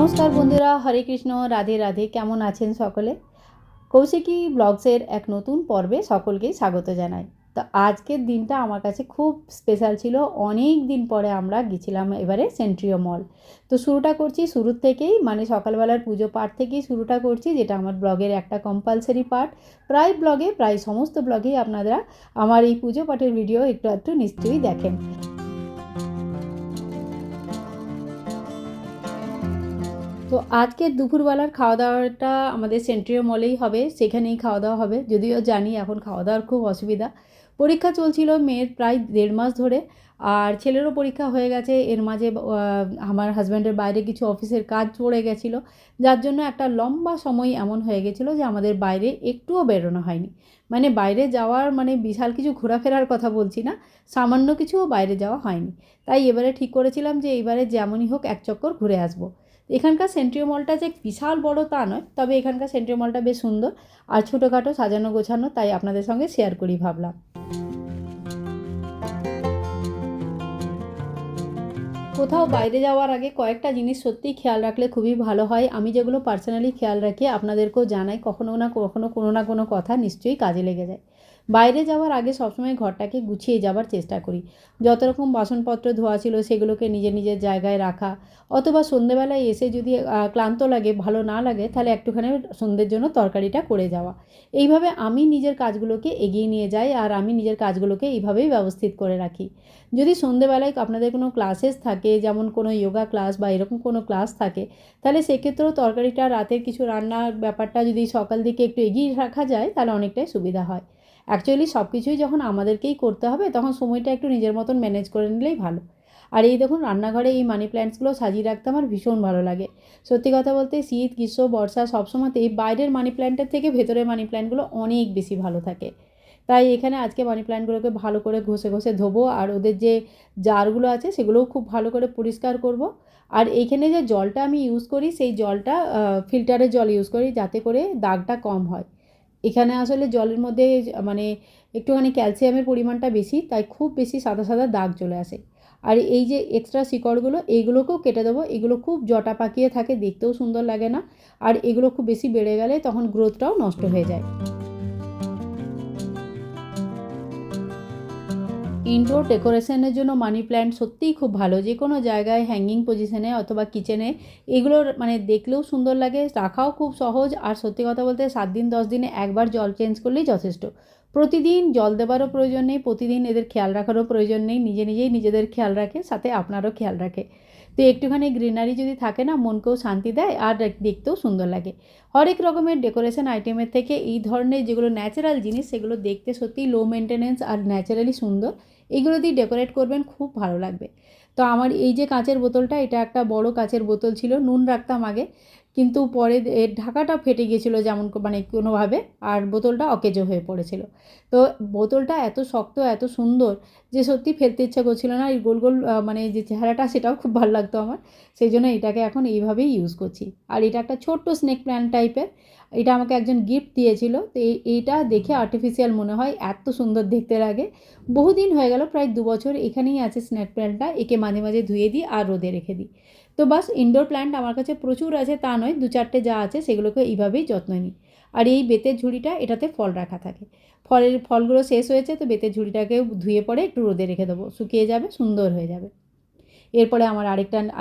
নমস্কার বন্ধুরা, হরে কৃষ্ণ, রাধে রাধে। কেমন আছেন সকলে? কৌশিকী ব্লগসের এক নতুন পর্বে সকলকেই স্বাগত জানাই। তো আজকের দিনটা আমার কাছে খুব স্পেশাল ছিল। অনেক দিন পরে আমরা গেছিলাম এবারে সেন্ট্রিও মল। তো শুরুটা করছি শুরুর থেকেই, মানে সকালবেলার পুজো পাঠ থেকেই শুরুটা করছি, যেটা আমার ব্লগের একটা কম্পালসারি পার্ট। প্রায় সমস্ত ব্লগেই আপনারা আমার এই পুজো পাঠের ভিডিও একটু একটু নিশ্চয়ই দেখেন। তো আজকের দুপুরবেলার খাওয়া দাওয়াটা আমাদের সেন্ট্রিও মলেই হবে, সেখানেই খাওয়া দাওয়া হবে। যদিও জানি এখন খাওয়া দাওয়ার খুব অসুবিধা। পরীক্ষা চলছিল মেয়ের প্রায় 1.5 মাস ধরে, আর ছেলেরও পরীক্ষা হয়ে গেছে। এর মাঝে আমার হাজব্যান্ডের বাইরে কিছু অফিসের কাজ পড়ে গেছিলো, যার জন্য একটা লম্বা সময় এমন হয়ে গেছিলো যে আমাদের বাইরে একটুও বেরোনো হয়নি। মানে বাইরে যাওয়ার মানে বিশাল কিছু ঘোরাফেরার কথা বলছি না, সামান্য কিছুও বাইরে যাওয়া হয়নি। তাই এবারে ঠিক করেছিলাম যে এইবারে যেমনই হোক এক চক্কর ঘুরে আসবো। এখানকার সেন্ট্রিও মলটা যে বিশাল বড় তা নয়, তবে এখানকার সেন্ট্রিও মলটা বেশ সুন্দর আর ছোটোখাটো সাজানো গোছানো, তাই আপনাদের সঙ্গে শেয়ার করি ভাবলাম। কোথাও বাইরে যাওয়ার আগে কয়েকটা জিনিস সত্যিই খেয়াল রাখলে খুবই ভালো হয়। আমি যেগুলো পার্সোনালি খেয়াল রাখি আপনাদেরকেও জানাই, কখনো না কখনো কোনো না কোনো কথা নিশ্চয়ই কাজে লেগে যায়। বাইরে যাওয়ার আগে সবসময় ঘরটাকে গুছিয়ে যাবার চেষ্টা করি। যত রকম বাসনপত্র ধোয়া ছিল সেগুলোকে নিজের নিজের জায়গায় রাখা, অথবা সন্ধেবেলায় এসে যদি ক্লান্ত লাগে, ভালো না লাগে, তাহলে একটুখানি সন্ধ্যের জন্য তরকারিটা করে যাওয়া। এইভাবে আমি নিজের কাজগুলোকে এগিয়ে নিয়ে যাই, আর আমি নিজের কাজগুলোকে এইভাবেই ব্যবস্থিত করে রাখি। যদি সন্ধেবেলায় আপনাদের কোনো ক্লাসেস থাকে, যেমন কোনো যোগা ক্লাস বা এরকম কোনো ক্লাস থাকে, তাহলে সেক্ষেত্রেও তরকারিটা, রাতের কিছু রান্নার ব্যাপারটা যদি সকাল দিকে একটু এগিয়ে রাখা যায় তাহলে অনেকটাই সুবিধা হয়। অ্যাকচুয়ালি সব কিছুই যখন আমাদেরকেই করতে হবে তখন সময়টা একটু নিজের মতন ম্যানেজ করে নিলেই ভালো। আর এই দেখুন, রান্নাঘরে এই মানি প্ল্যান্টসগুলো সাজিয়ে রাখতে আমার ভীষণ ভালো লাগে। সত্যি কথা বলতে শীত, গ্রীষ্ম, বর্ষা সবসময়তেই বাইরের মানি প্ল্যান্টের থেকে ভেতরের মানি প্ল্যান্টগুলো অনেক বেশি ভালো থাকে। তাই এখানে আজকে মানি প্ল্যান্টগুলোকে ভালো করে ঘষে ঘষে ধোবো, আর ওদের যে জারগুলো আছে সেগুলোও খুব ভালো করে পরিষ্কার করব। আর এইখানে যে জলটা আমি ইউজ করি সেই জলটা ফিল্টারের জল ইউজ করি, যাতে করে দাগটা কম হয়। এখানে আসলে জলের মধ্যে মানে একটুখানি ক্যালসিয়ামের পরিমাণটা বেশি, তাই খুব বেশি সাদা সাদা দাগ চলে আসে। আর এই যে এক্সট্রা শিকড়গুলো, এইগুলোকেও কেটে দেবো। এগুলো খুব জটা পাকিয়ে থাকে, দেখতেও সুন্দর লাগে না। আর এগুলো খুব বেশি বেড়ে গেলে তখন গ্রোথটাও নষ্ট হয়ে যায়। ইনডোর ডেকোরেশনের জন্য মানি প্ল্যান্ট সত্যিই খুব ভালো। যে কোনো জায়গায় হ্যাঙ্গিং পজিশনে অথবা কিচেনে এগুলোর মানে দেখলেও সুন্দর লাগে, রাখাও খুব সহজ। আর সত্যি কথা বলতে 7 দিন 10 দিনে একবার জল চেঞ্জ করলেই যথেষ্ট। প্রতিদিন জল দেবারও প্রয়োজন নেই, প্রতিদিন এদের খেয়াল রাখারও প্রয়োজন নেই। নিজেই নিজেদের খেয়াল রাখে, সাথে আপনারও খেয়াল রাখে। তো একটুখানি গ্রিনারি যদি থাকে না, মনকেও শান্তি দেয় আর দেখতেও সুন্দর লাগে। হরেক রকমের ডেকোরেশন আইটেমের থেকে এই ধরনের যেগুলো ন্যাচারাল জিনিস, সেগুলো দেখতে সত্যিই লো মেনটেনেন্স আর ন্যাচারালি সুন্দর। এইগুলো দিয়ে ডেকোরেট করবেন, খুব ভালো লাগবে। তো আমার এই যে কাঁচের বোতলটা, এটা একটা বড় কাঁচের বোতল ছিল, নুন রাখতাম আগে, কিন্তু পরে এর ঢাকাটা ফেটে গিয়েছিলো যেমন মানে কোনোভাবে, আর বোতলটা অকেজো হয়ে পড়েছিল। তো বোতলটা এত শক্ত, এত সুন্দর যে সত্যি ফেলতে ইচ্ছা করছিল না। এই গোল গোল মানে যে চেহারাটা, সেটাও খুব ভালো লাগতো আমার। সেই জন্য এটাকে এখন এইভাবেই ইউজ করছি। আর এটা একটা ছোট্ট স্নেক প্ল্যান্ট টাইপের। এটা আমাকে একজন গিফট দিয়েছিল। তো এইটা দেখে আর্টিফিশিয়াল মনে হয়, এত সুন্দর দেখতে লাগে। বহুদিন হয়ে গেল, প্রায় 2 বছর এখানেই আছে স্নেক প্ল্যান্টটা। একে মাঝে মাঝে ধুয়ে দিই আর রোদে রেখে দিই। তো বাস, ইনডোর প্ল্যান্ট আমার কাছে প্রচুর আছে তা নয়, 2-4টে যা আছে সেগুলোকে এইভাবেই যত্ন নিই। আর এই বেতের ঝুড়িটা, এটাতে ফল রাখা থাকে। ফলগুলো শেষ হয়েছে, তো বেতের ঝুড়িটাকেও ধুয়ে পরে একটু রোদে রেখে দেবো, শুকিয়ে যাবে, সুন্দর হয়ে যাবে। এরপরে আমার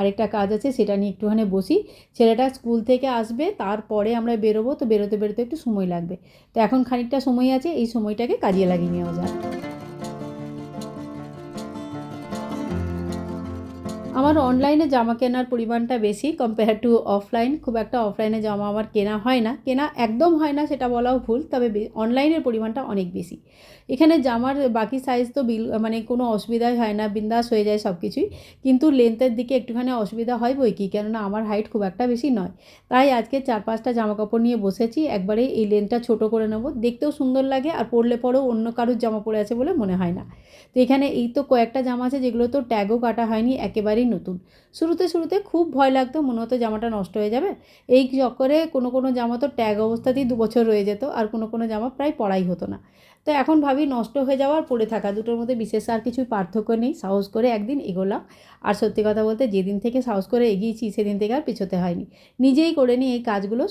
আরেকটা কাজ আছে, সেটা নিয়ে একটুখানি বসি। ছেলেটা স্কুল থেকে আসবে, তারপরে আমরা বেরোবো। তো বেরোতে বেরোতে একটু সময় লাগবে। তো এখন খানিকটা সময় আছে, এই সময়টাকে কাজে লাগিয়ে নেওয়া যায়। আমার অনলাইনে জামা কেনার পরিমাণটা বেশি কম্পেয়ার টু অফলাইন। খুব একটা অফলাইনে জামা আমার কেনা হয় না, কেনা একদম হয় না সেটা বলাও ভুল, তবে অনলাইনের পরিমাণটা অনেক বেশি। এখানে জামার বাকি সাইজ তো মানে কোনো অসুবিধাই হয় না, বিন্দাস হয়ে যায় সব কিছুই। কিন্তু লেন্থের দিকে একটুখানি অসুবিধা হয় বই কি, কেননা আমার হাইট খুব একটা বেশি নয়। তাই আজকে 4-5টা জামা কাপড় নিয়ে বসেছি, একবারে এই লেন্থটা ছোটো করে নেবো, দেখতেও সুন্দর লাগে, আর পরলে পরেও অন্য কারোর জামা পরে আছে বলে মনে হয় না। তো এখানে এই তো কয়েকটা জামা আছে যেগুলো তো ট্যাগও কাটা হয়নি, একেবারেই নতুন। শুরুতে শুরুতে খুব ভয় লাগতো, মনে হতো জামাটা নষ্ট হয়ে যাবে। এই চক্করে কোনো জামা তো ট্যাগ অবস্থাতেই 2 বছর রয়ে যেত, আর কোনো জামা প্রায় পরাই হতো না। তো এখন ভাবি নষ্ট হয়ে যাওয়া আর পড়ে থাকা দুটোর মধ্যে বিশেষ আর কিছুই পার্থক্য নেই। সাহস করে একদিন এগোলাম, আর সত্যি কথা বলতে যেদিন থেকে সাহস করে এগিয়েছি সেদিন থেকে আর পিছোতে হয়নি। নিজেই করে নিই এই কাজগুলো।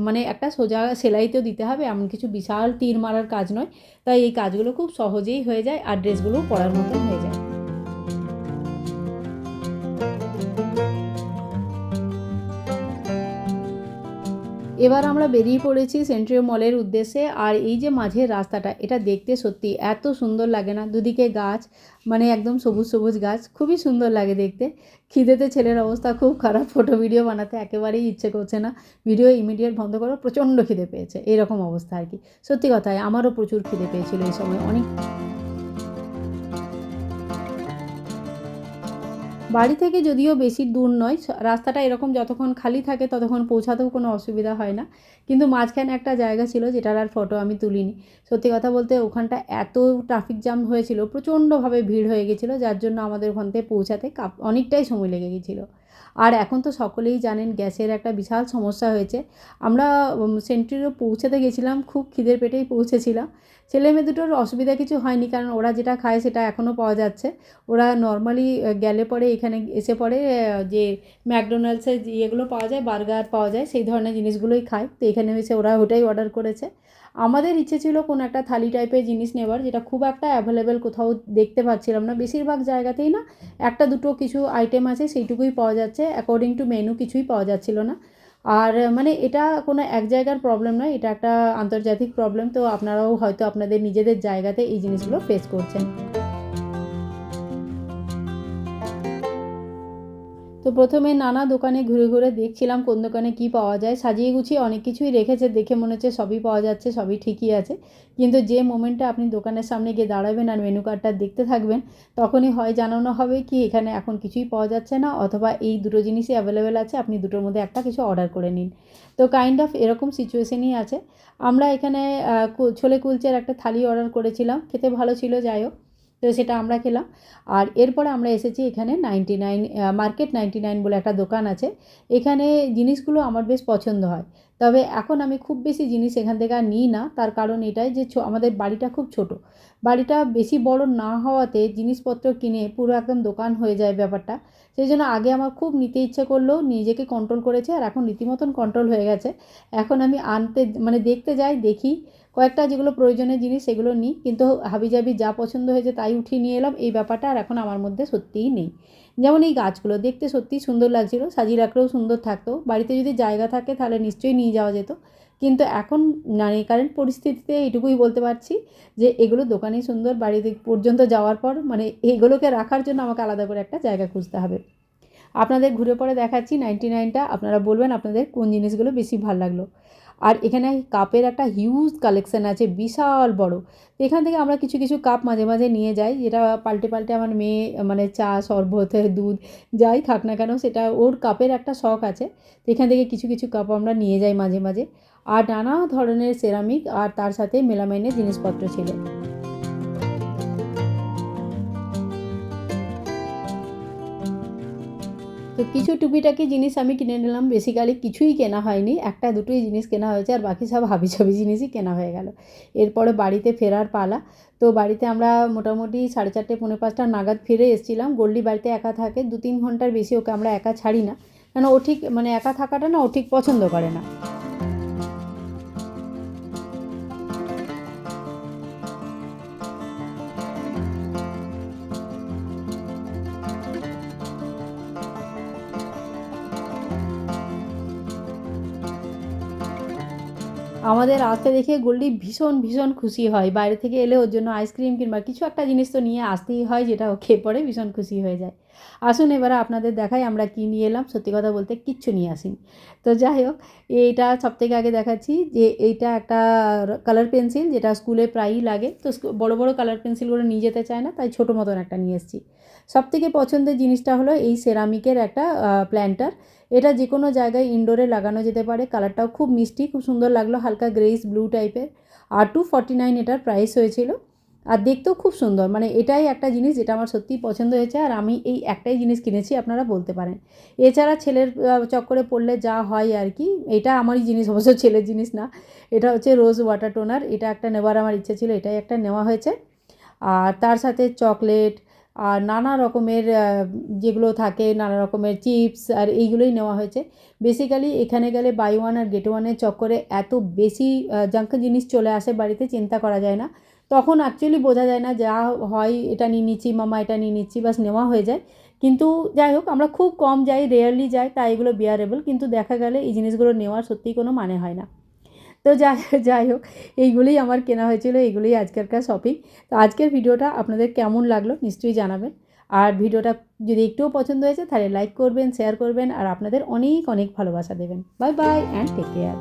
মানে একটা সোজা সেলাইতেও দিতে হবে এমন কিছু বিশাল তীর মারার কাজ নয়। তাই এই কাজগুলো খুব সহজেই হয়ে যায়, আর ড্রেসগুলোও পরার মতন হয়ে যায়। এবার আমরা বেরিয়ে পড়েছি সেন্ট্রিও মলের উদ্দেশ্যে। আর এই যে মাঝের রাস্তাটা, এটা দেখতে সত্যি এত সুন্দর লাগে না, দুদিকে গাছ, মানে একদম সবুজ সবুজ গাছ, খুবই সুন্দর লাগে দেখতে। খিদেতে ছেলের অবস্থা খুব খারাপ, ফটো ভিডিও বানাতে একেবারেই ইচ্ছে করছে না, ভিডিও ইমিডিয়েট বন্ধ করো, প্রচণ্ড খিদে পেয়েছে, এরকম অবস্থা আর কি। সত্যি কথাই আমারও প্রচুর খিদে পেয়েছিল এই সময়, অনেক। বাড়ি থেকে যদিও বেশি দূর নয়, রাস্তাটা এরকম যতক্ষণ খালি থাকে ততক্ষণ পৌঁছাতেও কোনো অসুবিধা হয় না। কিন্তু মাঝখানে একটা জায়গা ছিল যেটার আর ফটো আমি তুলিনি। সত্যি কথা বলতে ওখানটা এত ট্রাফিক জ্যাম হয়েছিল, প্রচণ্ডভাবে ভিড় হয়ে গেছিলো, যার জন্য আমাদের ওখান থেকে পৌঁছাতে অনেকটাই সময় লেগে গেছিলো। আর এখন তো সকলেই জানেন গ্যাসের একটা বিশাল সমস্যা হয়েছে। আমরা সেন্ট্রিও পৌঁছাতে গেছিলাম, খুব খিদের পেটেই পৌঁছেছিলাম। ছেলে মেয়ে দুটোর অসুবিধা কিছু হয়নি, কারণ ওরা যেটা খায় সেটা এখনও পাওয়া যাচ্ছে। ওরা নর্মালি গেলে পরে এখানে এসে পরে যে ম্যাকডোনাল্ডসের ইয়েগুলো পাওয়া যায়, বার্গার পাওয়া যায়, সেই ধরনের জিনিসগুলোই খায়। তো এখানে এসে ওরা ওটাই অর্ডার করেছে। আমাদের ইচ্ছে ছিল কোনো একটা থালি টাইপের জিনিস নেবার, যেটা খুব একটা অ্যাভেলেবেল কোথাও দেখতে পাচ্ছিলাম না। বেশিরভাগ জায়গাতেই না একটা দুটো কিছু আইটেম আছে, সেইটুকুই পাওয়া যাচ্ছে, অ্যাকর্ডিং টু মেনু কিছুই পাওয়া যাচ্ছিল না। আর মানে এটা কোনো এক জায়গার প্রবলেম নয়, এটা একটা আন্তর্জাতিক প্রবলেম। তো আপনারাও হয়তো আপনাদের নিজেদের জায়গাতে এই জিনিসগুলো ফেস করছেন। তো প্রথমে নানা দোকানে ঘুরে ঘুরে দেখছিলাম কোন দোকানে কী পাওয়া যায়। সাজিয়ে গুছিয়ে অনেক কিছুই রেখেছে, দেখে মনে হচ্ছে সবই পাওয়া যাচ্ছে, সবই ঠিকই আছে। কিন্তু যে মোমেন্টে আপনি দোকানের সামনে গিয়ে দাঁড়াবেন আর মেনু কার্ডটা দেখতে থাকবেন, তখনই হয় জানানো হবে কি এখানে এখন কিছুই পাওয়া যাচ্ছে না, অথবা এই দুটো জিনিসই অ্যাভেলেবেল আছে, আপনি দুটোর মধ্যে একটা কিছু অর্ডার করে নিন। তো কাইন্ড অফ এরকম সিচুয়েশনই আছে। আমরা এখানে ছোলে কুলচের একটা থালি অর্ডার করেছিলাম, খেতে ভালো ছিল, যাই হোক। তো সেটা আমরা খেলাম। আর এরপরে আমরা এসেছি এখানে 99 মার্কেট 99 বলে একটা দোকান আছে। এখানে জিনিসগুলো আমার বেশ পছন্দ হয়। তবে এখন আমি খুব বেশি জিনিস এখান থেকে আর নিই না। তার কারণ এটাই যে আমাদের বাড়িটা খুব ছোট। বাড়িটা বেশি বড় না হওয়াতে জিনিসপত্র কিনে পুরো একদম দোকান হয়ে যায় ব্যাপারটা। সেই জন্য আগে আমার খুব নিতে ইচ্ছে করলেও নিজেকে কন্ট্রোল করেছি, আর এখন রীতিমতন কন্ট্রোল হয়ে গেছে। এখন আমি আনতে মানে দেখতে যাই, দেখি কয়েকটা যেগুলো প্রয়োজনীয় জিনিস সেগুলো নিই, কিন্তু হাবিজাবি যা পছন্দ হয়েছে তাই উঠিয়ে নিয়ে এলাম, এই ব্যাপারটা আর এখন আমার মধ্যে সত্যিই নেই। যেমন এই গাছগুলো দেখতে সত্যিই সুন্দর লাগছিল, সাজিয়ে রাখলেও সুন্দর থাকতো, বাড়িতে যদি জায়গা থাকে তাহলে নিশ্চয়ই নিয়ে যাওয়া যেত। কিন্তু এখন মানে কারেন্ট পরিস্থিতিতে এইটুকুই বলতে পারছি যে এগুলো দোকানেই সুন্দর, বাড়িতে পর্যন্ত যাওয়ার পর মানে এগুলোকে রাখার জন্য আমাকে আলাদা করে একটা জায়গা খুঁজতে হবে। আপনাদের ঘুরে পরে দেখাচ্ছি 99টা, আপনারা বলবেন আপনাদের কোন জিনিসগুলো বেশি ভালো লাগলো। আর এখানে কাপের একটা হিউজ কালেকশান আছে, বিশাল বড়। তো এখান থেকে আমরা কিছু কিছু কাপ মাঝে মাঝে নিয়ে যাই, যেটা পাল্টে পাল্টে আমার মেয়ে মানে চা, শরবত, দুধ যাই থাক না কেন সেটা ওর কাপের একটা শখ আছে। তো এখান থেকে কিছু কিছু কাপ আমরা নিয়ে যাই মাঝে মাঝে। আর নানা ধরনের সেরামিক আর তার সাথে মেলামাইনের জিনিসপত্র ছিল। তো কিছু টুকিটাকি জিনিস আমি কিনে নিলাম, বেসিক্যালি কিছুই কেনা হয়নি, একটা দুটোই জিনিস কেনা হয়েছে, আর বাকি সব হাবিজাবি জিনিসই কেনা হয়ে গেল। এরপরে বাড়িতে ফেরার পালা। তো বাড়িতে আমরা মোটামুটি 4:30 পৌনে 5টা নাগাদ ফিরে এসেছিলাম। গোল্ডি বাড়িতে একা থাকে, 2-3 ঘন্টার বেশি ওকে আমরা একা ছাড়ি না, কেন ও ঠিক মানে একা থাকাটা না ও ঠিক পছন্দ করে না। আমাদের আসতে দেখে গোল্ডি ভীষণ ভীষণ খুশি হয়, বাইরে থেকে এলে ওর জন্য আইসক্রিম কিংবা কিছু একটা জিনিস তো নিয়ে আসতেই হয়, যেটা ও খেয়ে পরে ভীষণ খুশি হয়ে যায়। আসুন এবারে আপনাদের দেখাই আমরা কী নিয়ে এলাম। সত্যি কথা বলতে কিচ্ছু নিয়ে আসিনি। তো যাই হোক, এইটা সবথেকে আগে দেখাচ্ছি যে এইটা একটা কালার পেন্সিল, যেটা স্কুলে প্রায়ই লাগে। তো বড় বড় কালার পেন্সিলগুলো নিয়ে যেতে চায় না, তাই ছোটো মতন একটা নিয়ে এসেছি। সবথেকে পছন্দের জিনিসটা হলো এই সেরামিকের একটা প্ল্যান্টার। এটা যে কোনো জায়গায় ইনডোরে লাগানো যেতে পারে। কালারটাও খুব মিষ্টি, খুব সুন্দর লাগলো, হালকা গ্রেইশ ব্লু টাইপের। আর 249 এটার প্রাইস হয়েছিল। আর দেখতেও খুব সুন্দর, মানে এটাই একটা জিনিস যেটা আমার সত্যিই পছন্দ হয়েছে, আর আমি এই একটাই জিনিস কিনেছি আপনারা বলতে পারেন। এছাড়া ছেলের চক্করে পড়লে যা হয় আর কি, এটা আমারই জিনিস, অবশ্য ছেলের জিনিস না। এটা হচ্ছে রোজ ওয়াটার টোনার, এটা একটা নেওয়ার আমার ইচ্ছে ছিল, এটাই একটা নেওয়া হয়েছে। আর তার সাথে চকলেট আর নানা রকমের যেগুলো থাকে, নানা রকমের চিপস আর এইগুলোই নেওয়া হয়েছে। বেসিক্যালি এখানে গেলে বাই ওয়ান আর গেট ওয়ানের চক্করে এত বেশি জাঙ্ক জিনিস চলে আসে বাড়িতে, চিন্তা করা যায় না। তখন অ্যাকচুয়ালি বোঝা যায় না, যা হয় এটা নিয়ে নিচ্ছি, মামা এটা নিয়ে নিচ্ছি, বাস নেওয়া হয়ে যায়। কিন্তু যাই হোক, আমরা খুব কম যাই, রেয়ারলি যাই, তাই এগুলো বিয়ারেবল, কিন্তু দেখা গেলে এই জিনিসগুলো নেওয়ার সত্যিই কোনো মানে হয় না। তো যাই হোক, এইগুলোই আমার কেনা হয়েছিল, এইগুলোই আজকেরকার শপিং। তো আজকের ভিডিওটা আপনাদের কেমন লাগলো নিশ্চয়ই জানাবেন। আর ভিডিওটা যদি একটুও পছন্দ হয়েছে তাহলে লাইক করবেন, শেয়ার করবেন, আর আপনাদের অনেক অনেক ভালোবাসা দেবেন। Bye bye and take care.